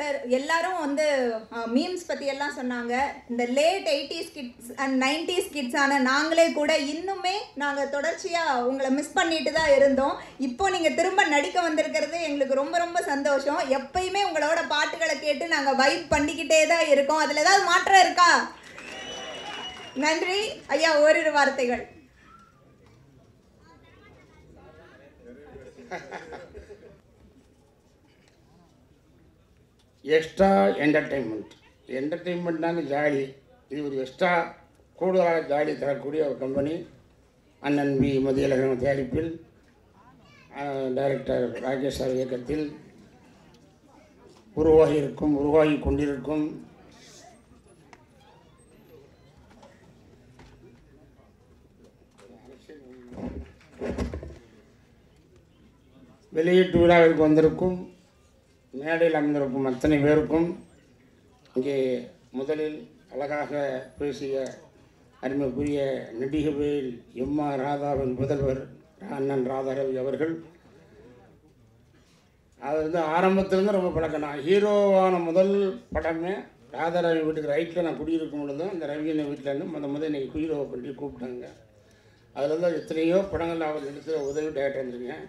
Sir எல்லாரும் வந்து memes பற்றி எல்லாம் சொன்னாங்க. இந்த late 80s kids and 90s கிட்ஸான நாங்களே கூட இன்னுமே நாங்கள் தொடர்ச்சியாக உங்களை மிஸ் பண்ணிட்டு தான் இருந்தோம். இப்போ நீங்கள் திரும்ப நடிக்க வந்திருக்கிறது எங்களுக்கு ரொம்ப ரொம்ப சந்தோஷம். எப்பயுமே உங்களோட பாட்டுகளை கேட்டு நாங்கள் வைப் பண்ணிக்கிட்டே தான் இருக்கோம். அதில் ஏதாவது மாற்றம் இருக்கா? நன்றி ஐயா. ஓரிரு வார்த்தைகள். எக்ஸ்ட்ரா என்டர்டெயின்மெண்ட்னாங்க ஜாலி. இது ஒரு எக்ஸ்ட்ரா கூடுதலாக ஜாலி தரக்கூடிய ஒரு கம்பெனி. அண்ணன் வி மதியழகன் தயாரிப்பில் டைரக்டர் ராகேஷ் சார் இயக்கத்தில் உருவாகி கொண்டிருக்கும் வெளியீட்டு விழாவிற்கு வந்திருக்கும் மேடையில் அமர்ந்திருக்கும் அத்தனை பேருக்கும் இங்கே முதலில் அழகாக பேசிய அருமைக்குரிய நடிகவேல் எம்.ஆர். ராதாவின் முதல்வர் அண்ணன் ராதாரவி அவர்கள், அது வந்து ஆரம்பத்திலேருந்து ரொம்ப பழக்கம். நான் ஹீரோவான முதல் படமே ராதாரவி வீட்டுக்கு ரைட்டில் நான் குடியிருக்கும் பொழுது அந்த ரவியனை வீட்டிலேருந்து முதல் இன்றைக்கி ஹீரோவை பண்ணி கூப்பிட்டாங்க. அதில் தான் எத்தனையோ படங்கள் அவர் நடித்த உதவி டேரக்டர் இருந்துருக்கேன்.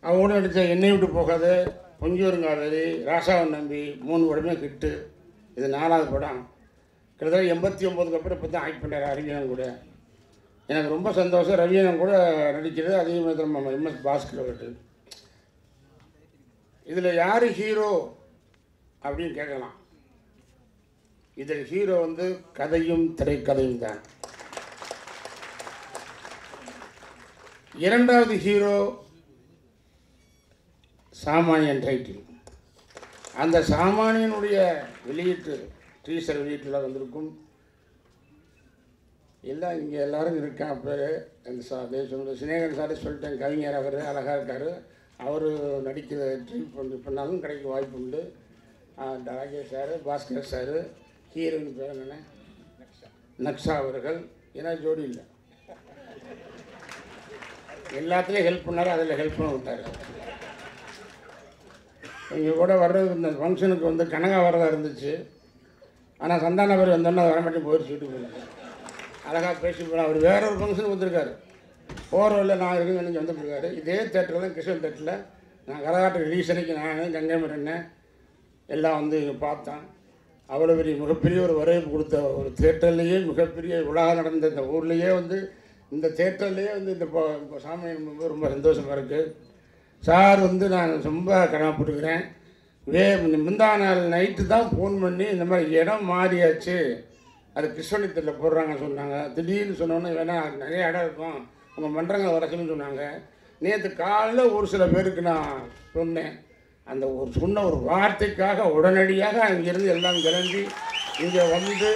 அவங்களோட நடித்த என்னை விட்டு போகாது, பொங்கியூருங்காவேரி, ராசாவன் நம்பி 3 படமே கிட்டு. இது 4வது படம். கிட்டத்தட்ட 89க்கு அப்புறம் இப்போ தான் ஆக்ட் பண்ணுறாரு ரவியனன் கூட. எனக்கு ரொம்ப சந்தோஷம். ரவியனன் கூட நடிக்கிறது. அதே மாதிரி நம்ம MS பாஸ்கர் அவர்கள். இதில் யார் ஹீரோ அப்படின்னு கேட்கலாம். இதில் ஹீரோ வந்து கதையும் திரைக்கதையும் தான். 2வது ஹீரோ சாமானியன் டைட்டில். அந்த சாமானியனுடைய வெளியீட்டு டீசர் வெளியீட்டில் வந்திருக்கும் எல்லாம் இங்கே எல்லோரும் இருக்கான். பேர் அந்த சொல்கிற சினேகன் சார் சொல்லிட்டேன். கவிஞர் அவர் அழகாக இருக்கார். அவர் நடிக்கிற ட்ரீட் பண்ணாலும் கிடைக்க வாய்ப்பு உண்டு. Rakesh sir, Bhaskar sir, heroine பேர் என்னென்ன நக்ஷா அவர்கள். ஏன்னா ஜோடி இல்லை, எல்லாத்துலேயும் ஹெல்ப் பண்ணார். அதில் ஹெல்ப் பண்ண விட்டார். இங்கே கூட வர்றது இந்த ஃபங்க்ஷனுக்கு வந்து கனகா வரதாக இருந்துச்சு. ஆனால் சந்தான பேர் வந்தோன்னா வரமாட்டேன் போயிடுச்சு வீட்டுக்கு போயிருக்கேன். அழகாக பேசி போனால் அவர் வேற ஒரு ஃபங்க்ஷனுக்கு வந்திருக்காரு. போகிறவரில் நான் இருக்குன்னு நினைச்சு வந்துருக்காரு. இதே தேட்டரில் தான், கிருஷ்ணன் தேட்டரில் நான் கரகாட்டு ரிலீஸ் அன்னைக்கு நான் கங்கைமரன் எல்லாம் வந்து பார்த்தேன். அவ்வளோ பெரிய மிகப்பெரிய ஒரு வரவேற்பு கொடுத்த ஒரு தேட்டர்லேயே மிகப்பெரிய உலகம் நடந்த இந்த ஊர்லேயே வந்து இந்த தேட்டர்லேயே வந்து இந்த சாமி ரொம்ப சந்தோஷமாக இருக்குது. சார் வந்து நான் ரொம்ப கடமைப்பட்டுக்கிறேன். முந்தா நாள் நைட்டு தான் ஃபோன் பண்ணி இந்த மாதிரி இடம் மாறியாச்சு, அது கிருஷ்ணனித்தில் போடுறாங்கன்னு சொன்னாங்க. திடீர்னு சொன்னோன்னே வேணால் நிறைய இடம் இருக்கும், உங்கள் மன்றங்கள் வர சொல்லி சொன்னாங்க. நேற்று காலையில் ஒரு சில பேருக்கு நான் சொன்னேன். அந்த சொன்ன ஒரு வார்த்தைக்காக உடனடியாக அங்கேருந்து எல்லாம் கிளம்பி இங்கே வந்து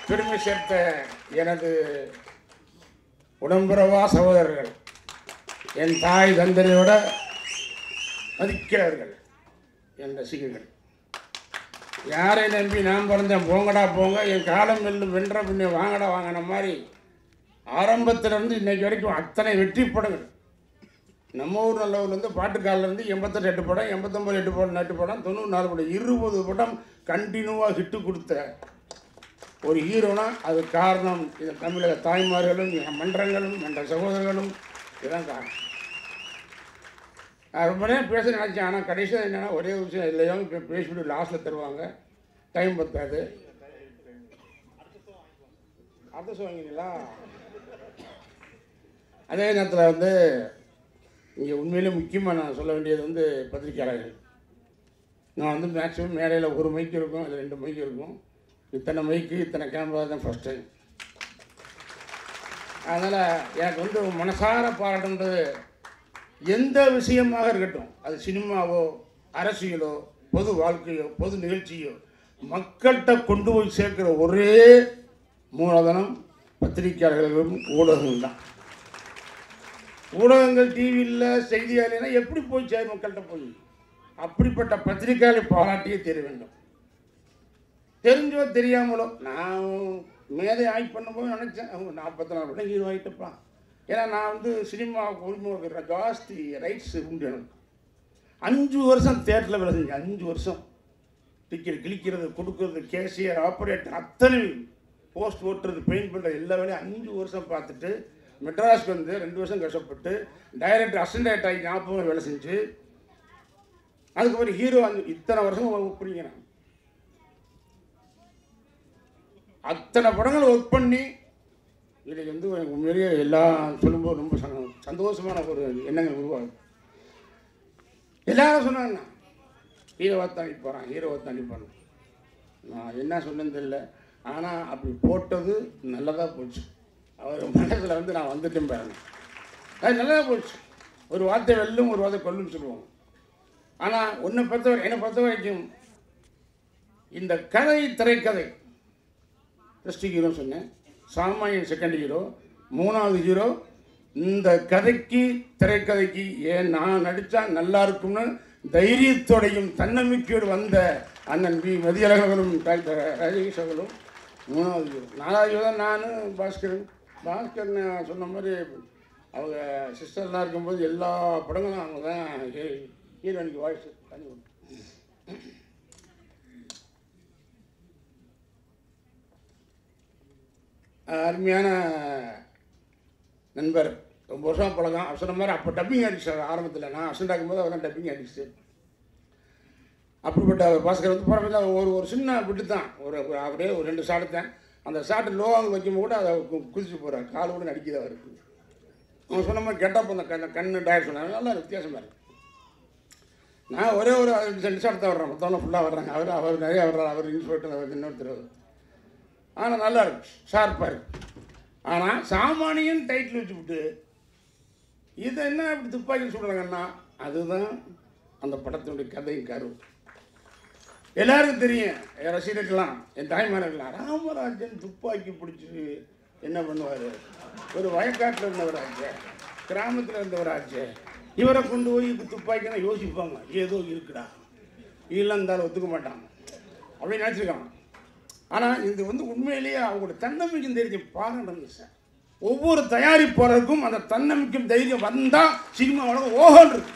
பெருமை சேர்த்த எனது உடம்புறவா சகோதரர்கள், என் தாய் தந்தனையோட மதிக்கிறார்கள் என் ரசிகர்கள். யாரை நம்பி நான் பிறந்தேன், போங்கடா போங்க, என் காலம் வென்ற பின்னே வாங்கடா வாங்கின மாதிரி ஆரம்பத்திலேருந்து இன்றைக்கு வரைக்கும் அத்தனை வெற்றி படங்கள். நம்ம ஊர் நல்லூர்லேருந்து பாட்டுக்காலிலேருந்து 88 8 படம், 89 8 படம், 8 படம், 94 படம், 20 படம் கண்டினியூவாக ஹிட்டு கொடுத்த ஒரு ஹீரோனா அது காரணம் இந்த தமிழக தாய்மார்களும் மன்றங்களும் மன்ற சகோதரர்களும். இதுதான் காரணம். நான் ரொம்ப நேரம் பேச நினச்சேன். ஆனால் கடைசியாக என்னென்னா ஒரே விஷயம் இல்லையோ இப்போ பேசிவிட்டு லாஸ்ட்டில் தருவாங்க, டைம் பத்தாது. அடுத்த ஷோ வாங்கிங்களா? அதே நேரத்தில் வந்து இங்கே உண்மையிலே முக்கியமாக நான் சொல்ல வேண்டியது வந்து பத்திரிக்கையாளர்கள். நான் வந்து மேக்ஸிமம் மேடையில் ஒரு மைக்கு இருக்கும், அதில் 2 மைக்கு இருக்கும். இத்தனை மைக்கு இத்தனை கேமரா தான் ஃபஸ்ட் டைம். அதனால் எனக்கு வந்து மனசார பாராட்டுன்றது எந்த விஷயமாக இருக்கட்டும், அது சினிமாவோ அரசியலோ பொது வாழ்க்கையோ பொது நிகழ்ச்சியோ மக்கள்கிட்ட கொண்டு போய் சேர்க்கிற ஒரே மூலதனம் பத்திரிகையாளர்களும் ஊடகங்கள் தான். ஊடகங்கள் டிவியில் செய்தியாளர்னா எப்படி போய் சேர் மக்கள்கிட்ட போய்? அப்படிப்பட்ட பத்திரிகையாளரை பாராட்டியே தெரிய வேண்டும். தெரிஞ்சோ தெரியாமலோ நான் மேதை ஆய்வு பண்ணும்போது நினச்சேன், அவங்க 44 படம் ஹீரோ ஆகிட்டப்பா. ஏன்னா நான் வந்து சினிமாவுக்கு உரிமை ஜாஸ்தி ரைட்ஸ் உண்டு எனக்கு. 5 வருஷம் தேட்டரில் வேலை செஞ்சேன். 5 வருஷம் டிக்கெட் கிழிக்கிறது, கொடுக்கறது, கேஷியர், ஆப்ரேட்டர், அத்தனை போஸ்ட் ஓட்டுறது, பெயிண்ட் பண்ணுறது எல்லா வேலையும் 5 வருஷம் பார்த்துட்டு மெட்ராஸ்க்கு வந்து 2 வருஷம் கஷ்டப்பட்டு டைரக்டர் அசிஸ்டன்ட் டைரக்டர் ஆகி 40 வருஷம் வேலை செஞ்சு அதுக்கப்புறம் ஹீரோ இத்தனை வருஷம் ஒர்க் பண்ணிக்கிறேன். அத்தனை படங்கள் ஒர்க் பண்ணி இன்றைக்கி வந்து எனக்கு உண்மையிலேயே எல்லாம் சொல்லும்போது ரொம்ப சந்தோஷமான ஒரு எண்ணங்கள் உருவாகும். எல்லாரும் சொன்னாங்கண்ணா ஹீரோவை தாண்டி போகிறான், ஹீரோவை தாண்டி போகிறான். நான் என்ன சொன்னேன்னு தெரியல, ஆனால் அப்படி போட்டது நல்லதாக போச்சு. அவர் மனசில் வந்து நான் வந்துட்டேன் பாருங்க, அது நல்லதாக போச்சு. ஒரு வார்த்தை வெல்லும், ஒரு வார்த்தை கொல்லுன்னு சொல்லுவாங்க. ஆனால் என்னை பொறுத்த வரைக்கும் இந்த கதை, திரைக்கதை ஃபஸ்ட்டு ஹீரோ சொன்னேன், சாமானியன் செகண்ட் ஹீரோ, 3வது ஹீரோ. இந்த கதைக்கு, திரைக்கதைக்கு ஏன் நான் நடித்தா நல்லா இருக்கும்னு தைரியத்தோடையும் தன்னம்பிக்கையோடு வந்த அண்ணன் வி மதியழகர்களும் டாக்டர் ராஜேஷ் அவர்களும் 3வது ஹீரோ. 4வது ஹீரோ தான் நான், பாஸ்கர் நான் சொன்ன மாதிரி அவங்க சிஸ்டர்லாம் இருக்கும்போது எல்லா படங்களும் அவங்க தான் ஹீரோனுக்கு வாய்ஸ் தனி. அருமையான நண்பர், ரொம்ப வருஷம் பழகம். அவர் சொன்ன மாதிரி அப்போ டப்பிங் ஆர்டிஸ்ட் ஆரம்பத்தில் நான் அசிஸ்டன்ட் ஆகும்போது அவர் தான் டப்பிங் ஆர்டிஸ்ட்டு. அப்படிப்பட்ட பாஸ்கர் வந்து படம் ஒரு சின்ன விட்டு தான் அப்படியே ஒரு 2 ஷாட் தான். அந்த ஷாட்டு லோவாக வைக்கும்போது கூட அதை குதிச்சு போகிறார், கால் கூட நடிக்குது அவருக்கு. அவன் சொன்ன மாதிரி கெட்டப் அந்த கண்ணு டயர் சொன்னாங்க, நல்லா வித்தியாசமாக இருக்குது. நான் ஒரே ஒரு 2 ஷாட் தான் வர்றேன், மொத்தம் ஃபுல்லாக வர்றாங்க. அவர் நிறையா வர்றாரு, அவர் இன்ஸ்பெக்டர், அவர் இன்னொருத்தர். ஆனால் நல்லா இருக்கு, ஷார்ப்பாக இருக்கு. ஆனால் சாமானியன் டைட்டில் வச்சுவிட்டு இதை என்ன இப்படி துப்பாக்கி சொல்கிறாங்கன்னா அதுதான் அந்த படத்தினுடைய கதையும் கரு. எல்லாருக்கும் தெரியும், என் ரசிகர்கள்லாம், என் தாய்மார்கள்லாம், ராமராஜன் துப்பாக்கி பிடிச்சி என்ன பண்ணுவார், ஒரு வயக்காட்டில் இருந்தவராச்சு, கிராமத்தில் இருந்தவராச்சு, இவரை கொண்டு போய் துப்பாக்கினா யோசிப்பாங்க, ஏதோ இருக்குடா, இதெல்லாம் இருந்தாலும் ஒத்துக்க மாட்டாங்க அப்படின்னு நினச்சிருக்காங்க. ஆனால் இது வந்து உண்மையிலேயே அவங்களோட தன்னம்பிக்கை தைரியம் பாராட்டணும் சார். ஒவ்வொரு தயாரிப்பாளருக்கும் அந்த தன்னம்பிக்கை தைரியம் வந்தால் சினிமா உலகம் ஓஹோன்னு இருக்கு.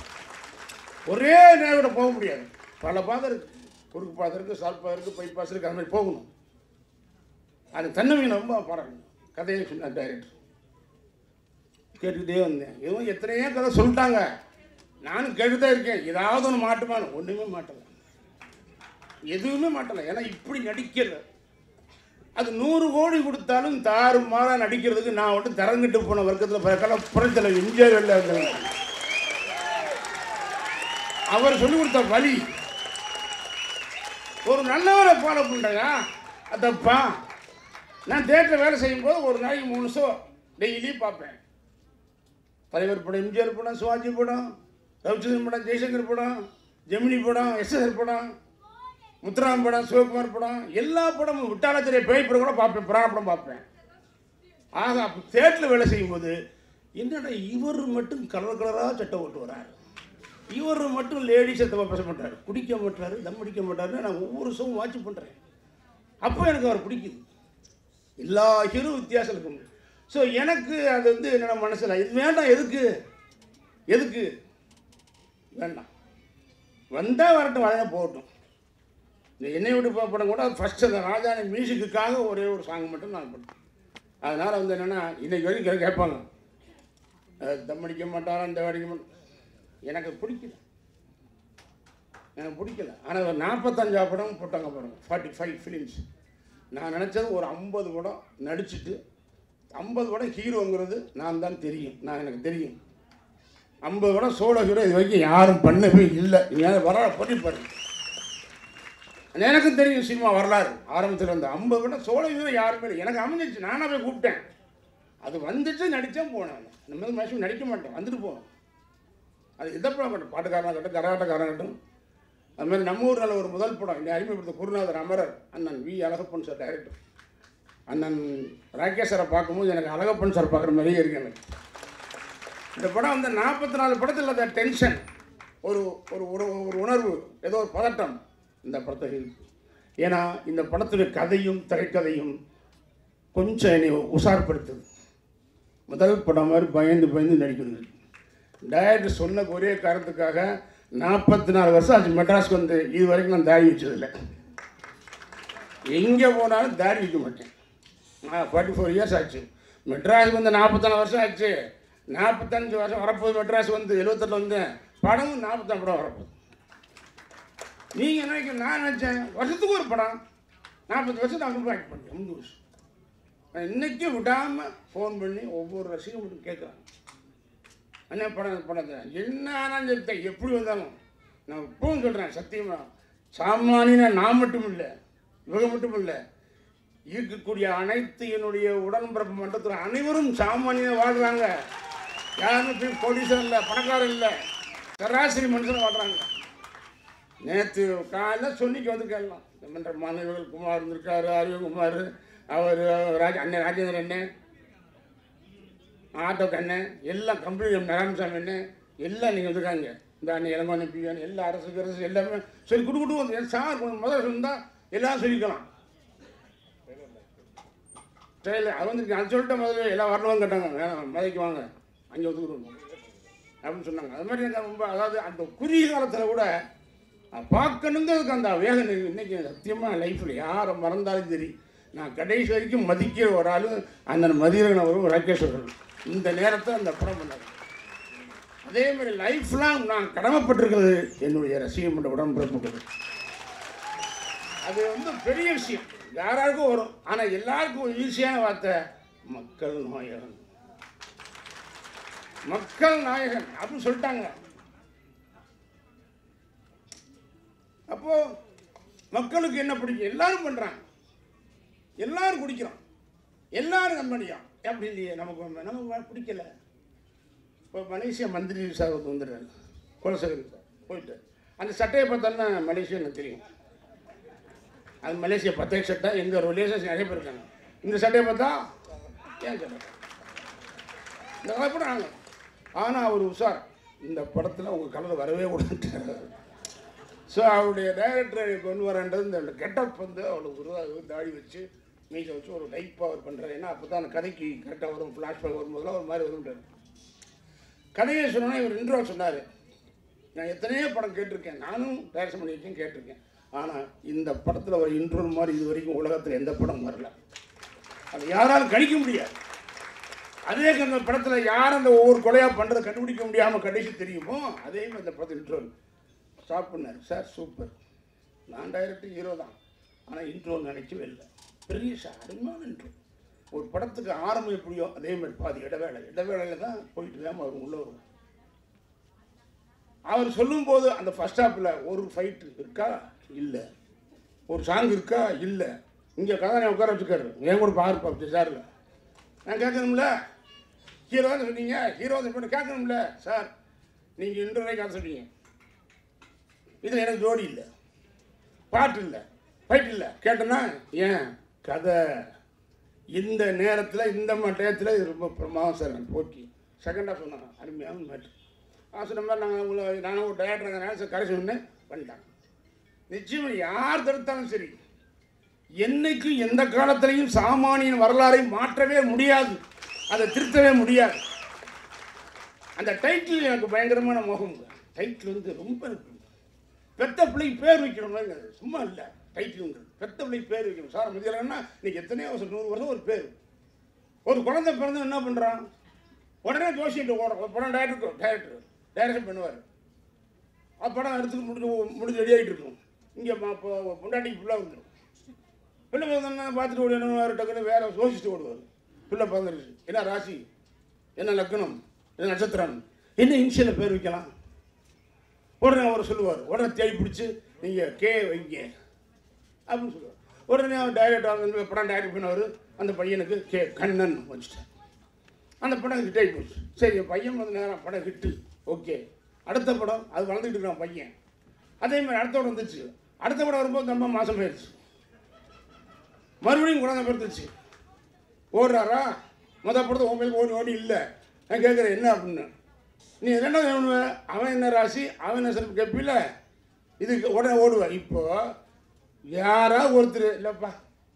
ஒரே நேரோட போக முடியாது, பல பாதை இருக்குது, குறுக்கு பாதை இருக்குது, சால் பாதை இருக்குது, பைபாஸ் இருக்குது, அது மாதிரி போகணும். அது தன்னம்பிக்கை ரொம்ப பாராட்டணும். கதையை சொன்ன டைரக்டர் கேட்டுக்கிட்டே வந்தேன், எதுவும் எத்தனையோ கதை சொல்லிட்டாங்க, நானும் கேட்டுதான் இருக்கேன், ஏதாவது ஒன்று மாட்டுமானு. ஒன்றுமே மாட்டலை, எதுவுமே மாட்டலை. ஏன்னா இப்படி நடிக்கல, அது 100 கோடி கொடுத்தாலும் தாறுமாறாக நடிக்கிறதுக்கு நான் வந்து திறந்துட்டு போன வர்க்கத்தில் புறத்தில் எம்ஜிஆர் வெளில இருந்தாங்க. அவர் சொல்லிக் கொடுத்த வழி, ஒரு நல்லவரை ஃபாலோ பண்ணுறேங்க அதப்பா. நான் தேட்டரில் வேலை செய்யும்போது ஒரு நாளைக்கு 3 ஷோ டெய்லி பார்ப்பேன். தலைவர் படம், எம்ஜிஆர் படம், சிவாஜி படம், ரவிச்சந்திரன் படம், ஜெய்சங்கர் படம், ஜெமினி படம், எஸ்எஸ்ஆர் படம், முத்துராம் படம், சிவகுமார் படம், எல்லா படமும் விட்டாலாச்சரிய பேய் படம் கூட பார்ப்பேன், புராண படம் பார்ப்பேன். ஆக அப்போ தேட்டரில் வேலை செய்யும்போது என்னடா இவர் மட்டும் கலர் கலராக சட்டை ஓட்டு வராரு, இவர் மட்டும் லேடிஸை தப்பா பேச மாட்டார், குடிக்க மாட்டார், தம் அடிக்க மாட்டார். நான் ஒவ்வொரு ஷோவும் வாட்ச் பண்ணுறேன். அப்போ எனக்கு அவர் பிடிக்குது. எல்லா ஹீரோ வித்தியாசம் இருக்கும். ஸோ எனக்கு அது வந்து என்னோட மனசில் இது வேண்டாம், எதுக்கு வேண்டாம், வந்தால் வரட்டும், வரணும் போகட்டும். இந்த என்னை விட்டு படம் கூட ஃபஸ்ட்டு அந்த ராஜானி மியூசிக்குக்காக ஒரே ஒரு சாங் மட்டும் நான் பண்ணேன். அதனால் வந்து என்னென்னா இன்றைக்கி வரைக்கும் கேட்பாங்க, தம் அடிக்க மாட்டாரா, இந்த அடிக்க மாட்டோம். எனக்கு பிடிக்கல. ஆனால் ஒரு 45 படம் போட்டாங்க பாருங்க, 45 ஃபிலிம்ஸ். நான் நினச்சது ஒரு 50 படம் நடிச்சுட்டு 50 படம் ஹீரோங்கிறது நான் தான் தெரியும், எனக்கு தெரியும். 50 படம் சோலோ ஹீரோ இது வரைக்கும் யாரும் பண்ணவே இல்லை. நீங்கள் வரலாறு பண்ணி பாருங்க, எனக்கும் தெரியும் சினிமா வரலாறு. ஆரம்பத்தில் இருந்த 50 படம் சோலோ ஹீரோ யாருமே இல்லை. எனக்கு அமைஞ்சிச்சு, நானாக போய் கூப்பிட்டேன், அது வந்துச்சு, நடித்தேன், போனேன். இந்த மாதிரி மேக்ஸிமம் நடிக்க மாட்டேன், வந்துட்டு போவேன். அது எந்த படம் கட்டும், பாட்டுக்காரனாகட்டும், கரகாட்டக்காரனாகட்டும். அதுமாதிரி நம்ம ஊர் நல்ல ஒரு முதல் படம் என்னை அறிமுகப்படுத்த குருநாதர் அமரர் அண்ணன் வி அழகப்பன் சார் டைரக்டர். அண்ணன் ராகேஷ் சாரை பார்க்கும்போது எனக்கு அழகப்பன் சார் பார்க்குற மாதிரியே இருக்கு எனக்கு. இந்த படம் வந்து 44 படத்தில் அந்த டென்ஷன், ஒரு ஒரு உணர்வு, ஏதோ ஒரு பதட்டம் இந்த படத்தை இருக்கு. ஏன்னா இந்த படத்துடைய கதையும் திரைக்கதையும் கொஞ்சம் என்னை உஷார்படுத்துது. முதல் படம் மாதிரி பயந்து நடிக்கணும். டைரக்டர் சொன்ன ஒரே காரணத்துக்காக 44 வருஷம் ஆச்சு மெட்ராஸ்க்கு வந்து. இது வரைக்கும் நான் தாடி வச்சதில்லை. எங்கே போனாலும் தாடி வைக்க மாட்டேன். 44 இயர்ஸ் ஆச்சு மெட்ராஸுக்கு வந்து. 44 வருஷம் ஆச்சு. 45 வருஷம் வரப்போகுது மெட்ராஸ் வந்து. 78 வந்தேன். படமும் 45 படம் வரப்போகுது. நீங்கள் நினைக்க, நான் நினச்சேன் வருஷத்துக்கு ஒரு படம். 40 வருஷம் நான் ரொம்ப ஆக்ட் பண்ணேன். 50 வருஷம் நான் இன்றைக்கும் விடாமல் ஃபோன் பண்ணி ஒவ்வொரு ரசிகம் மட்டும் கேட்குறாங்க, என்ன படம் படத்தை என்ன ஆனாலும் சரி, எப்படி வந்தாலும். நான் இப்பவும் சொல்கிறேன் சத்தியமாக, சாமானியனா நான் மட்டும் இல்லை, இவங்க மட்டும் இல்லை, இருக்கக்கூடிய அனைத்து என்னுடைய உடன்பிறப்பு மன்றத்தில் அனைவரும் சாமானியனை வாழ்கிறாங்க. யாருமே போய் போலீஸும் இல்லை, பணக்காரர் இல்லை, சராசரி மனுஷன் வாழ்கிறாங்க. நேற்று காலையில் சொன்னிக்கு வந்துருக்கலாம். மன்ற மாணவர்கள் குமார் இருந்திருக்காரு, அறிவுகுமார், அவர் அண்ணன் ராஜேந்திரன் அண்ணன், ஆட்டோ அண்ணன், எல்லாம் கம்ப்யூட்டர் நாராயணசாமி அண்ணன், எல்லாம் நீங்கள் வந்துருக்காங்க. இந்த அண்ணன் இளங்கோண்ணன் பிஎன், எல்லா அரசு எல்லாமே சொல்லி கொடுத்து வந்து சார் கொஞ்சம் முதல்ல சொன்னால் எல்லாம் சொல்லிக்கலாம். சரி அது வந்துருக்கு. அது சொல்லிட்டு முதல்ல எல்லாம் வரணும் கேட்டாங்க. வேணாம் மதைக்கு வாங்க, அங்கே ஒத்துக்கிறோம் அப்படின்னு சொன்னாங்க. அது மாதிரி எனக்கு ரொம்ப, அதாவது அந்த குறுகிய காலத்தில் கூட பார்க்கணுங்கிறதுக்கு அந்த வேகம் இன்றைக்கி சத்தியமாக லைஃப்பில் யாரை மறந்தாலும் சரி, நான் கடைசி வரைக்கும் மதிக்கிற ஒரு ஆள் அந்த மதியரகன் அவரும் ராகேஸ்வரன். இந்த நேரத்தை அந்த படம் பண்ணார். அதே மாதிரி லைஃப்லாம் நான் கடமைப்பட்டிருக்கிறது என்னுடைய ரசிகம் என்ற உடன்பிறப்புகள். அது வந்து பெரிய விஷயம், யாராருக்கும் வரும். ஆனால் எல்லாருக்கும் ஒரு ஈஸியான வார்த்தை மக்கள் நாயகன். மக்கள் நாயகன் அப்படின்னு சொல்லிட்டாங்க. அப்போது மக்களுக்கு என்ன பிடிக்கும்? எல்லாரும் பண்ணுறாங்க, எல்லாரும் குடிக்கிறோம், எல்லாரும் கம்பெனியா அப்படி இல்லையே. நமக்கு பிடிக்கல. இப்போ மலேசியா மந்திரி சார் வந்துடுறாரு, குலசேகர் சார் போயிட்டு அந்த சட்டையை பார்த்தோன்னா மலேசியா எனக்கு தெரியும். அது மலேசியா பத்தே சட்டை. எங்கள் ரிலேஷன்ஸ் நிறைய பேர் இருக்காங்க. இந்த சட்டையை பார்த்தா ஏன் சட்டை இந்த கதை கூட நாங்கள். ஆனால் அவர் உஷார், இந்த படத்தில் உங்கள் கலர் வரவே கூடாது. ஸோ அவருடைய டைரக்டரை கொண்டு வரன்றது இந்த கெட்டப் வந்து அவளுக்கு உருவாக தாடி வச்சு மீசை வச்சு ஒரு டைப்பாக அவர் பண்ணுறாரு. ஏன்னா அப்போ தான் அந்த கதைக்கு கரெக்டாக வரும். ஃப்ளாஷ்பேக் வரும்போதெல்லாம் ஒரு மாதிரி வரும்ன்றார். கதையை சொன்னோன்னா இவர் இன்ட்ரோ சொன்னார். நான் எத்தனையோ படம் கேட்டிருக்கேன், நானும் டைரக்ஷன் பண்ணியிருக்கேன், கேட்டிருக்கேன். ஆனால் இந்த படத்தில் ஒரு இன்ட்ரோ மாதிரி இது வரைக்கும் உலகத்தில் எந்த படம் வரல. அது யாராலும் கணிக்க முடியாது. அதே அந்த படத்தில் யார் அந்த ஒவ்வொரு கொலையாக பண்ணுறது கண்டுபிடிக்க முடியாமல் கடைசி தெரியுமோ அதே மாதிரி இந்த படத்தில் இன்ட்ரோ ஸ்டார்ட் பண்ணார். சார் சூப்பர், நான் டைரக்டர் ஹீரோ தான், ஆனால் இன்ட்ரோ நினைக்கவே இல்லை. பெரிய சார் அருமையான இன்ட்ரோ. ஒரு படத்துக்கு ஆரம்பம் எப்படியோ அதே மாதிரி பாதி இடைவேளையில் தான் போயிட்டு தான் அவர் உள்ளே வரும். அவர் சொல்லும்போது அந்த ஃபர்ஸ்ட் ஹாப்பில் ஒரு ஃபைட்டு இருக்கா இல்லை, ஒரு சாங் இருக்கா இல்லை. இங்கே கதை உட்கார வச்சுக்காரு, என் கூட பார்ப்பா சார். நான் கேட்கணும்ல, ஹீரோ தான் சொன்னீங்க, ஹீரோ தான் கேட்கணும்ல சார். நீங்கள் இன்டர்வியூ கதை சொன்னீங்க, இதில் எனக்கு ஜோடி இல்லை, பாட்டு இல்லை, ஃபைட் இல்லை. கேட்டேன்னா ஏன் கதை இந்த நேரத்தில் இந்த டயத்தில் இது ரொம்ப பிரமாதம் சார். நான் போட்டி செகண்டாக சொன்னாங்க, அருமையான மேட்ரு. சொன்ன மாதிரி நாங்கள் ஒரு டயட்ருங்கிறனால சார் கரை சொன்னேன் பண்ணிட்டாங்க. நிச்சயம் யார் தடுத்தாலும் சரி, என்னைக்கும் எந்த காலத்திலையும் சாமானியின் வரலாறை மாற்றவே முடியாது, அதை திருத்தவே முடியாது. அந்த டைட்டில் எனக்கு பயங்கரமான மோகம். டைட்டில் வந்து ரொம்ப பெத்த பிள்ளைக்கு பேர் வைக்கணும்னா சும்மா இல்லை. டைட்டிலுங்கிறது பெத்த பிள்ளைக்கு பேர் வைக்கணும். சார் மதியலன்னா இன்றைக்கி எத்தனையோ வருஷம் 100 வருஷம் ஒரு பேர். ஒரு குழந்தை பிறந்து என்ன பண்ணுறான், உடனே ஜோசிட்டு ஓடும். படம் டைரக்ஷன் பண்ணுவார். படம் எடுத்துக்கு முடிஞ்சு ரெடி ஆகிட்டு இருக்கும். இங்கே இப்போ பொண்டாட்டிக்கு பிள்ளை வந்துடும். பிள்ளை பிறந்தோன்னா பார்த்துட்டு ஓடுவார், டக்குன்னு வேறு ஜோசிச்சுட்டு ஓடுவார். பிள்ளை பிறந்துருச்சு, என்ன ராசி, என்ன லக்னம், என்ன நட்சத்திரம், என்ன இன்ஷியலில் பேர் வைக்கலாம். உடனே அவர் சொல்லுவார், உடனே தேடி பிடிச்சி நீங்கள் கே வைங்க அப்படின்னு சொல்லுவார். உடனே அவர் டைரக்டர் படம் டைரக்ட் பண்ணவர் அந்த பையனுக்கு கே கண்ணன் வச்சுட்டார். அந்த படம் ஹிட் ஆகி போச்சு. சரி பையன் வந்து நேரம் படம் ஹிட்டு, ஓகே. அடுத்த படம் அது வளர்ந்துக்கிட்டு இருக்கான் பையன். அதே மாதிரி அடுத்த படம் வந்துச்சு. அடுத்த படம் வரும்போது நம்ம மாதம் போயிடுச்சு, மறுபடியும் குழந்தை பிறந்துச்சு. ஓடுறாரா, மொதல் படத்தை உங்களுக்கு ஓடி இல்லை. நான் கேட்குறேன் என்ன அப்படின்னு. நீ ரெண்டாவது அவன் என்ன ராசி, அவன் என்ன சிறப்பு கேட்பில்ல, இதுக்கு உடனே ஓடுவேன். இப்போது யாராவது ஒருத்தர் இல்லைப்பா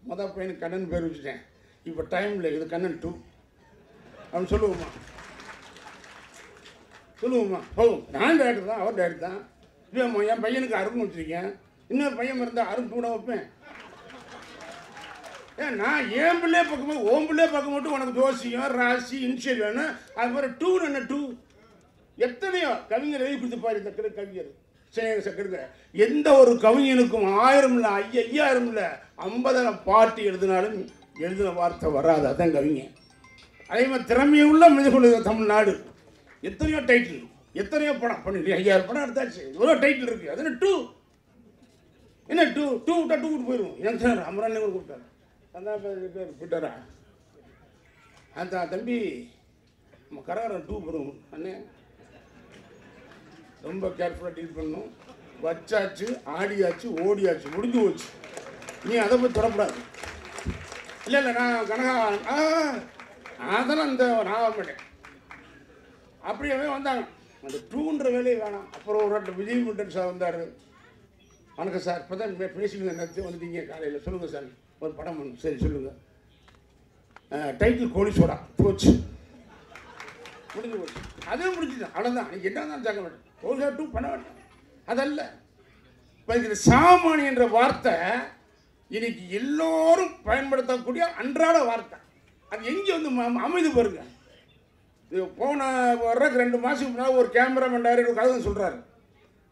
மொதல் பையனுக்கு கண்ணன் பேர் வச்சுட்டேன், இப்போ டைமில் இது கண்ணன் 2 அப்படின்னு சொல்லுவோமா போகும். நான் டேரக்டர் தான், அவர் டேரக்டர் தான். இப்போ என் பையனுக்கு அரும்பு வச்சுருக்கேன், இன்னொரு பையன் இருந்தால் அரும்பு கூட வைப்பேன். ஏன் நான் என் பிள்ளையே பார்க்கும்போது ஓம் பிள்ளையே பார்க்க மட்டும் உனக்கு ஜோசியம் ராசி இன்ஷியல் வேணும். அது மாதிரி டூன்னு என்ன டூ எத்தனையோ கவிஞர் எழுதி கொடுத்துப்பாரு. இந்த கவிஞர் சக்கருங்க எந்த ஒரு கவிஞனுக்கும் 1000 இல்லை 5000 இல்லை 50,000 பாட்டு எழுதினாலும் எழுதின வார்த்தை வராது. அதான் கவிஞன். அதே மாதிரி திறமையுள்ள மனிதர்கள் தமிழ்நாடு. எத்தனையோ டைட்டில், எத்தனையோ படம் பண்ணி 5000 படம் எடுத்தாச்சு. எவ்வளோ டைட்டில் இருக்குது. அது என்ன டூ, என்ன டூ டூ விட்டா டூ விட்டு போயிடுவோம். என் சார் அமரானே கூப்பிட்டாரு, போயிட்டாரா அந்த தம்பி நம்ம கரகரம் டூ போடுவோம் அண்ணே. ரொம்ப கேர்ஃபுல்லாக டீல் பண்ணணும். வச்சாச்சு, ஆடியாச்சு, ஓடியாச்சு, முடிஞ்சு போச்சு. நீ அதை போய் தொடப்படாது. இல்லை இல்லை நான் கனகா அதெல்லாம் இந்த நான் மாட்டேன். அப்படியே வந்தாங்க. அந்த டூன்ற வேலையை வேணாம். அப்புறம் ஒரு வாட்டி விஜய் முட்டன் சார் வந்தார். வணக்கம் சார், இப்போ தான் பேசிக்கிங்க நேரத்தை வந்துட்டீங்க காலையில், சொல்லுங்கள் சார் ஒரு படம் பண்ணணும். சரி சொல்லுங்கள். டைட்டில் கோலீஸ்வரா போச்சு, முடிஞ்சு போச்சு. அதுவும் முடிச்சுதான், அவ்வளோதான். நீ என்ன தான் சேர்க்க மாட்டேன். கோலீஸ்வரா டூ பண்ண மாட்டேன். அதல்ல இப்போ இந்த சாமானிய என்ற வார்த்தை இன்னைக்கு எல்லோரும் பயன்படுத்தக்கூடிய அன்றாட வார்த்தை. அது எங்கே வந்து அமைது பாருங்க. இது போன வர்றதுக்கு 2 மாதத்துக்கு முன்னாடி ஒரு கேமராமேன் டைரக்டர் கதை சொல்கிறாரு.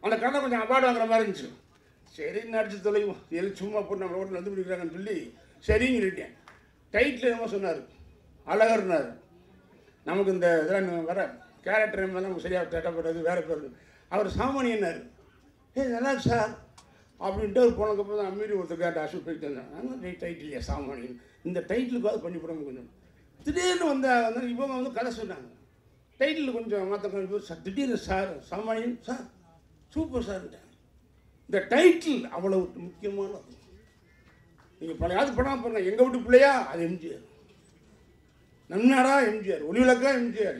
அந்த கதை கொஞ்சம் அவார்டு வாங்குற மாதிரி இருந்துச்சு. சரி நடிச்சு தொலைவோம், எல்லாம் சும்மா போட்டு நம்ம ரோட்டில் வந்து பிடிக்கிறாங்கன்னு சொல்லி சரின்னு சொல்லிட்டேன். டைட்டில் என்னமோ சொன்னார், அழகர்னார். நமக்கு இந்த இதெல்லாம் வர கேரக்டர் எல்லாம் நமக்கு சரியாக தேட்டப்படுறது வேறு பேர். அவர் சாமானியன்னார். நல்லா சார் அப்படின்ட்டு அவர் போனதுக்கப்புறம் தான் அம்மீறி ஒருத்தர் கேட்ட அசூர் போயிட்டு இருந்தாங்க. டைட்டில் சாமானியன், இந்த டைட்டிலுக்காக பண்ணி போடாமல் கொஞ்சம் திடீர்னு வந்து இவங்க வந்து கதை சொன்னாங்க. டைட்டில் கொஞ்சம் மாற்ற சார், திடீர்னு சார் சாமானியன் சார் சூப்பர் சார்ன்ட்டேன். இந்த டைட்டில் அவ்வளோ முக்கியமானது. நீங்கள் பழையாவது படம் பாருங்கள். எங்கள் வீட்டு பிள்ளையா அது எம்ஜிஆர், நன்னாடா எம்ஜிஆர், ஒளிவிளக்கா எம்ஜிஆர்.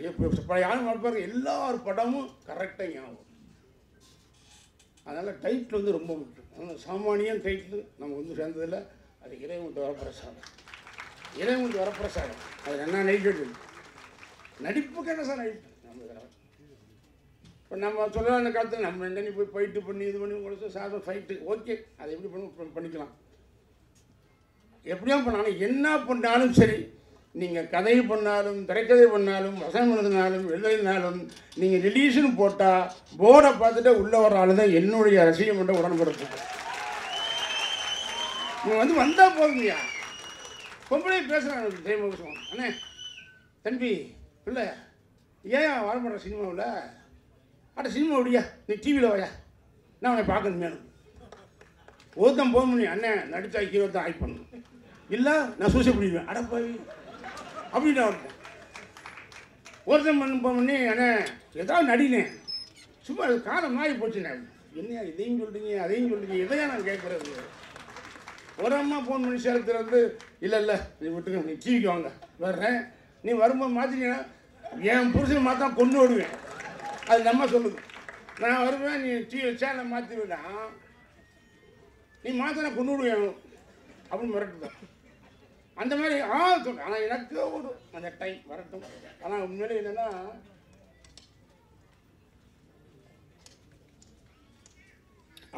பழைய ஆள் பார்ப்பாங்க. எல்லார் படமும் கரெக்டாக ஞாபகம். அதனால் டைட்டில் வந்து ரொம்ப முக்கியம். அதனால் சாமானியன் டைட்டில் நம்ம வந்து சேர்ந்ததில்லை. அது இறைவன் வரப்பிரசாதம், இறைவன் வரப்பிரசாதம். அது என்ன நைட்டு நடிப்புக்கு என்ன சார் நடிப்பு. இப்போ நம்ம சொல்ல அந்த காலத்தில் நம்ம என்ன போய் ஃபைட்டு பண்ணி இது பண்ணி உங்களுக்கு சாதம் ஃபைட்டு ஓகே, அதை எப்படி பண்ணிக்கலாம், எப்படியா பண்ணாலும் என்ன பண்ணாலும் சரி. நீங்கள் கதை பண்ணாலும் திரைக்கதை பண்ணாலும் வசனம் எழுதினாலும் எழுதினாலும் நீங்கள் ரிலீஸ்னு போட்டால் போர்டை பார்த்துட்டு உள்ளே வர ஆள் தான் என்னுடைய ரசிகம் பண்ண உடன்படுத்து. நீங்கள் வந்து வந்தால் போதுங்கய்யா. பொம்பளை பேசுகிறாங்க ஜெயமுகம், அண்ணே தம்பி இல்லை ஏன் வரமாட்டேன் சினிமாவில். அட சினிமா விடியா, நீ டிவியில் வாயா, நான் உன்னை பார்க்கணும் மேலும். ஒருத்தன் போன் பண்ணி அண்ணே நடித்தா ஹீரோ தான் ஆக்ட் பண்ணணும், இல்லை நான் சூசைட் பண்ணிடுவேன் அடப்பாவி அப்படின்னு ஒருத்தன். ஒருத்தன் போன் பண்ணி அண்ணே ஏதாவது நடினேன், சும்மா அது காலம் மாறி போச்சுண்ணே. என்னையா இதையும் சொல்கிறீங்க அதையும் சொல்கிறீங்க, இதையா நான் கேட்குறது. ஒரு அம்மா ஃபோன் பண்ணி சேலத்தில் வந்து இல்லை இல்லை நீ விட்டுங்க, நீ டிவிக்கு வாங்க வர்றேன், நீ வரும்போது மாற்றினீங்கன்னா என் புருஷனை மாற்றா கொண்டு விடுவேன். அது நம்ம சொல்லுது. நான் வருவேன், நீ டிவி சேனலை மாற்றி விடா, நீ மாற்றினா கொண்டு விடுவேன் அப்படின்னு மிரட்டுதான். அந்த மாதிரி சொல்கிறேன். ஆனால் எனக்கு ஒரு அந்த டைம் வரட்டும். ஆனால் உண்மையிலே என்னென்னா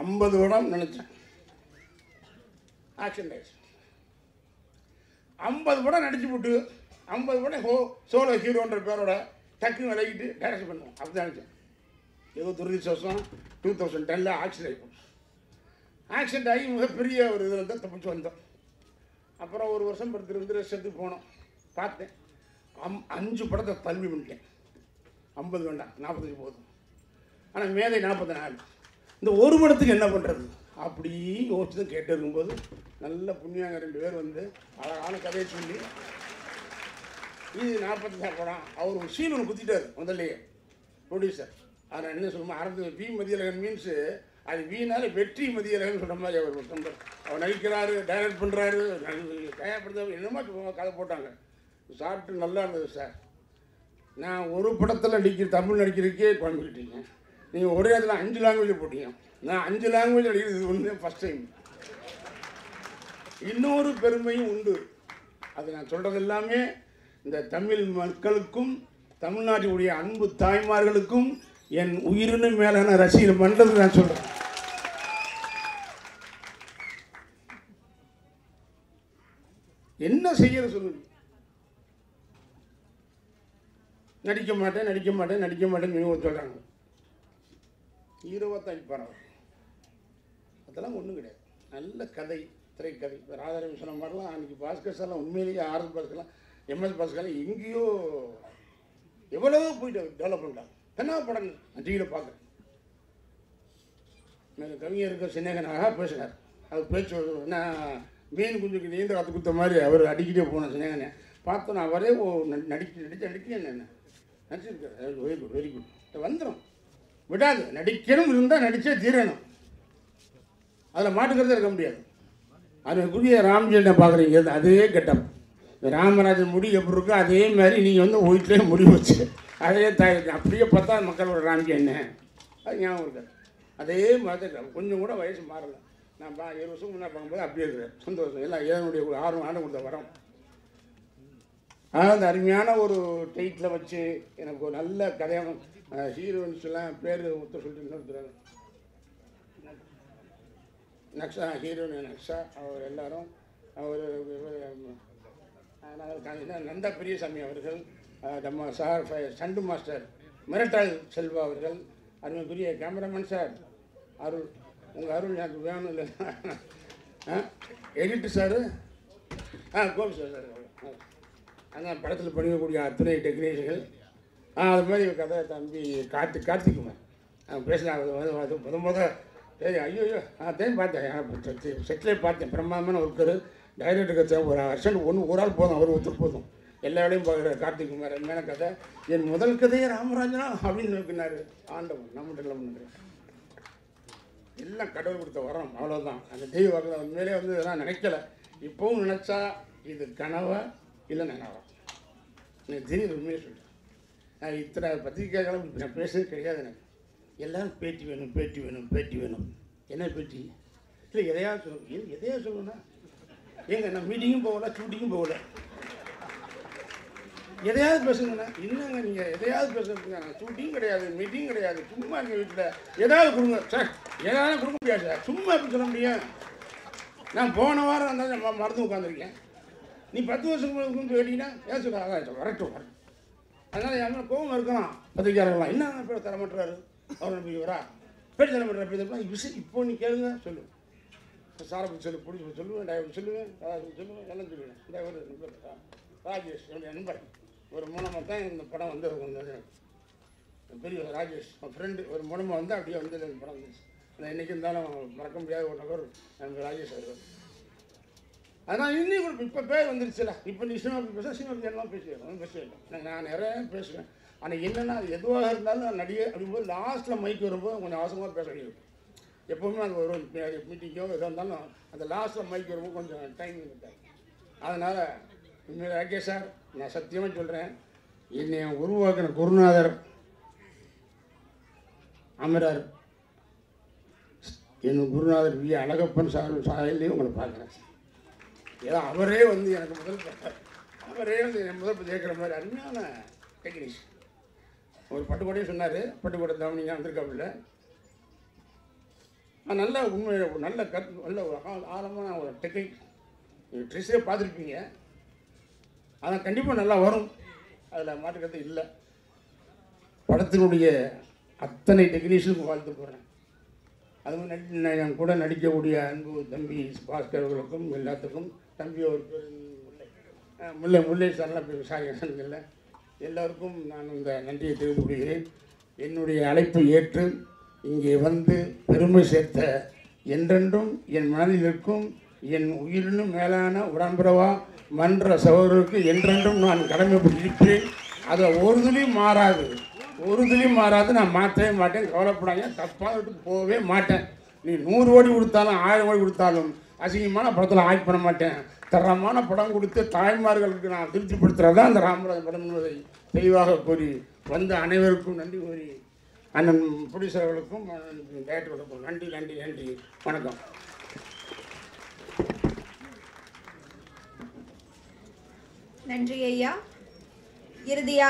50 படம் நினச்சேன் ஆக்ஷன் டைஸ். 50 படம் நடிச்சு போட்டு 50 படம் சோலோ ஹீரோன்ற பேரோட டக்குன்னு விலகிட்டு டைரக்ஷன் பண்ணுவோம். அப்படி தான் நினச்சேன். ஏதோ துரதிர்ஷ்டம் 2010 ஆக்சிடென்ட் ஆகி போச்சு. ஆக்சிடென்ட் ஆகி மிகப்பெரிய ஒரு இதில் தான் தப்பிச்சு வந்தோம். அப்புறம் ஒரு வருஷம் இருந்து ரெஸ்ட்டுக்கு போனோம். பார்த்தேன் 5 படத்தை தள்ளி பண்ணிட்டேன். 50 வேண்டாம் 45 போதும். ஆனால் மேதை 44. இந்த ஒரு படத்துக்கு என்ன பண்ணுறது அப்படி யோசிச்சு தான் கேட்டு இருக்கும்போது நல்ல புண்ணியாங்க 2 பேர் வந்து அழகான கதையை சொல்லி இது 45 படம். அவர் ஒரு சீன் ஒன்று குத்திட்டார் முதல்லையே ப்ரொடியூசர். அதை என்ன சொல்லுமா ஆரம்பத்தில் வி மதியழகன் மீன்ஸு அது வீணால் வெற்றி மதியழகன் சொல்கிற மாதிரி அவர் நடிக்கிறாரு, டைரக்ட் பண்ணுறாரு, தயார்படுத்த என்னமோ கதை போட்டாங்க. சாப்பிட்டு நல்லா இருந்தது சார். நான் ஒரு படத்தில் தமிழ் நடிக்கிறதுக்கே குழம்பிக்கிட்டீங்க. நீங்கள் ஒரே இடத்துல 5 லாங்குவேஜ் போட்டீங்க. நான் 5 லாங்குவேஜ் நடிக்கிறது ஒன்று ஃபஸ்ட் டைம். இன்னொரு பெருமையும் உண்டு. அது நான் சொல்கிறது எல்லாமே இந்த தமிழ் மக்களுக்கும் தமிழ்நாட்டினுடைய அன்பு தாய்மார்களுக்கும் என் உயிரினு மேலான ரசிகர் மன்றது நான் சொல்கிறேன். என்ன செய்யற சொல்லுங்க. நடிக்க மாட்டேன் நடிக்க மாட்டேன் நடிக்க மாட்டேன்னு சொல்கிறாங்க. ஹீரோவாக தான் இருப்பார் அவர். அதெல்லாம் ஒன்றும் கிடையாது. நல்ல கதை, திரைக்கதை. இப்போ ராதாரவி சொன்ன மாதிரிலாம் அன்றைக்கி பாஸ்கர் சார்லாம் உண்மையிலேயே ஆர்எஸ் பாஸ்கர்லாம் எம்எஸ் பாஸ்கர்லாம் எங்கேயோ எவ்வளவோ போயிட்டு டெவலப் பண்ணிட்டாங்க. என்ன படம் நான் டிவியில் பார்க்குறேன். எனக்கு கவிஞருக்கு சின்னகனாக பேசினார். அது பேச்சு என்ன மீன் குஞ்சுக்கு நீந்த கற்று கொடுத்த மாதிரி அவர் அடிக்கிட்டே போன சின்னகனை பார்த்தோன்னா அவரே நடிக்க என்ன நடிச்சிருக்காரு. Very good very good. வந்துடும் விடாது. நடிக்கணும் இருந்தால் நடித்தே தீரணும். அதில் மாட்டுக்கிறதே இருக்க முடியாது. அதுக்குரிய ராம்ஜெயனை பார்க்குறீங்க, அதே கட்டம். ராமராஜன் முடி எப்படி இருக்கோ அதே மாதிரி நீங்கள் வந்து வீட்டிலே முடி வச்சு அதே அப்படியே பார்த்தா மக்களோட ராம்ஜெயனை அது ஞாபகம் இருக்காது. அதே மாதிரி கொஞ்சம் கூட வயசு மாறலை. நான் 7 வருஷம் முன்னாடி பார்க்கும்போது அப்படியே இருக்கிறேன். சந்தோஷம். எல்லாம் ஏதனுடைய 6 ஆண்டு கொடுத்த வரோம். ஆனால் அந்த அருமையான ஒரு டைட்டில் வச்சு எனக்கு ஒரு நல்ல கதையான ஹீரோயின்ஸ்லாம் பேர் ஒருத்தர் சொல்லிட்டு இன்னொருத்தர் நக்ஷா, ஹீரோயின் நக்ஷா, அவர் எல்லாரும் அவர் நந்தா பெரியசாமி அவர்கள், நம்ம சார் சண்டு மாஸ்டர் மிரட்டால் செல்வா அவர்கள், அருமைக்குரிய கேமராமேன் சார் அருள், உங்கள் அருள் எனக்கு வேணும் இல்லை எடிட்டர் சார் கோபி சார் அதான் படத்தில் படிக்கக்கூடிய அத்தனை டெக்னீஷியன்கள். அது மாதிரி கதை தம்பி கார்த்திக்குமார் பேசினாங்க. முத சரி ஐயோ அதையும் பார்த்தேன். செட்டிலே பார்த்தேன். பிரம்மாண்டமான ஒருத்தர் டைரக்டருக்கு ஒரு வருஷம் ஒரு ஆள் போதும், அவர் ஒருத்தர் போதும். எல்லா வேலையும் பார்க்குற கார்த்திக்குமார் மேலே கதை. என் முதல் கதையே ராமராஜனா அப்படின்னு நோக்கினார் ஆண்டவன். நம்மகிட்ட பண்ணுறேன் எல்லாம் கடவுள் கொடுத்த வரோம், அவ்வளோதான். அந்த தெய்வ வாக்கு உண்மையிலே வந்து இதெல்லாம் நினைக்கல. இப்போவும் நினச்சா இது கனவா இல்லை நினைவா எனக்கு தெரியுது. உண்மையை சொல்கிறேன். நான் இத்தனை பத்திரிக்கைகளும் நான் பேசுறது கிடையாது. எனக்கு எல்லோரும் பேட்டி வேணும் பேட்டி வேணும் பேட்டி வேணும். என்ன பேட்டி இல்லை எதையாவது சொல்லணும். எதையாவது சொல்லணும்னா ஏங்க நான் மீட்டிங்கும் போகல ஷூட்டிங்கும் போகல. எதையாவது பேசுங்கண்ணா. என்னங்க நீங்கள் எதையாவது பேசுறதுங்க. நான் ஷூட்டிங் கிடையாது மீட்டிங் கிடையாது. சும்மா எங்கள் வீட்டில் ஏதாவது கொடுங்க சார். ஏதாவது கொடுக்க முடியாது சார். சும்மா எப்படி சொல்ல முடியும். நான் போன வாரம் இருந்தால் மறந்து உட்காந்துருக்கேன். நீ 10 வருஷத்துக்கு கேட்டீங்கன்னா ஏன் சொல்ல அதான் வரட்டும் வரட்டும். அதனால் யாருமே கோபம் இருக்கலாம். பத்திரிக்கையாளர்களாம் என்ன பேர் தரமாட்டுறாரு அவர் நம்பி வரா பேர் தரமாட்டுறா விஷயம் இப்போ நீ கேளுங்க சொல்லு. சாரை பற்றி சொல்லு, பிடிச்சி சொல்லுவேன், டைவர் சொல்லுவேன், சொல்லுவேன், எல்லாம் சொல்லுவேன். டைவர் ராஜேஷ் என்னுடைய நண்பர். ஒரு மூலமாக தான் இந்த படம் வந்து பெரிய ராஜேஷ் ஃப்ரெண்டு ஒரு மூலமாக வந்து அப்படியே வந்து இந்த படம் வந்துச்சு. நான் இன்றைக்கி இருந்தாலும் மறக்க முடியாத ஒரு நபர் எனக்கு ராஜேஷ் அவர்கள். அதனால் இன்னும் இப்போ பேர் வந்துருச்சுல. இப்போ நீ சினிமா பேச சினிமா எல்லாம் பேசுவேன். நான் நிறைய பேசுவேன். ஆனால் என்னென்னா அது எதுவாக இருந்தாலும் நான் நடிகை அப்படிங்கும்போது லாஸ்ட்டில் மைக்கு வரும்போது கொஞ்சம் அவசரமாக பேச வேண்டியது. எப்போவுமே அது ஒரு மீட்டிங்கோ எதாக இருந்தாலும் அந்த லாஸ்ட்டில் மைக்கு வரும்போது கொஞ்சம் டைம் இருக்காது. அதனால் உண்மையில் ராகேஷ் சார் நான் சத்தியமாக சொல்கிறேன். என்னை உருவாக்கின குருநாதர் அமரர் என் குருநாதர் வி அழகப்பன் சாலையிலையும் உங்களை பார்க்குறேன். ஏதோ அவரே வந்து எனக்கு அவரே வந்து என் முதல் கேட்குற மாதிரி அருமையான டெக்னீஷியன். ஒரு பட்டுக்கோட்டையும் சொன்னார். பட்டுக்கோட்டை தவணிங்க வந்திருக்காப்புல. நல்ல உண்மை நல்ல நல்ல ஆழமான ஒரு டெக்னிக் ட்ரெஸ்ஸே பார்த்துருப்பீங்க. ஆனால் கண்டிப்பாக நல்லா வரும். அதில் மாற்றுக்கிறது இல்லை. படத்தினுடைய அத்தனை டெக்னீஷியனுக்கும் வாழ்த்து போகிறேன். அதுவும் என் கூட நடிக்கக்கூடிய அன்பு தம்பி பாஸ்கர் அவர்களுக்கும் எல்லாத்துக்கும் தம்பி ஒரு பேர் முல்லை சார்லாம் பேர் விசாரிக்கல எல்லோருக்கும் நான் இந்த நன்றியை தெரிவித்துக் கொள்கிறேன். என்னுடைய அழைப்பை ஏற்று இங்கே வந்து பெருமை சேர்த்த என்றென்றும் என் மனதில் இருக்கும் என் உயிரினும் மேலான உடன்பிறவா மன்ற சகோதரருக்கு என்றென்றும் நான் கடமைப்பட்டிருப்பேன். அதில் ஒரு துளியும் மாறாது. நான் மாற்றவே மாட்டேன். கவலைப்படாங்க. தப்பாக விட்டு போகவே மாட்டேன். நீ 100 கோடி கொடுத்தாலும் 1000 கோடி கொடுத்தாலும் அசிங்கமான படத்தில் ஆக்ட் பண்ண மாட்டேன். தரமான படம் கொடுத்து தாய்மார்களுக்கு நான் திருப்திப்படுத்துகிறதா அந்த ராமராஜன் படம் என்பதை தெளிவாக கூறி வந்த அனைவருக்கும் நன்றி கூறி அண்ணன் ப்ரொடியூசர்களுக்கும் டைரக்டர்களுக்கும் நன்றி. வணக்கம். நன்றி ஐயா. இறுதியாக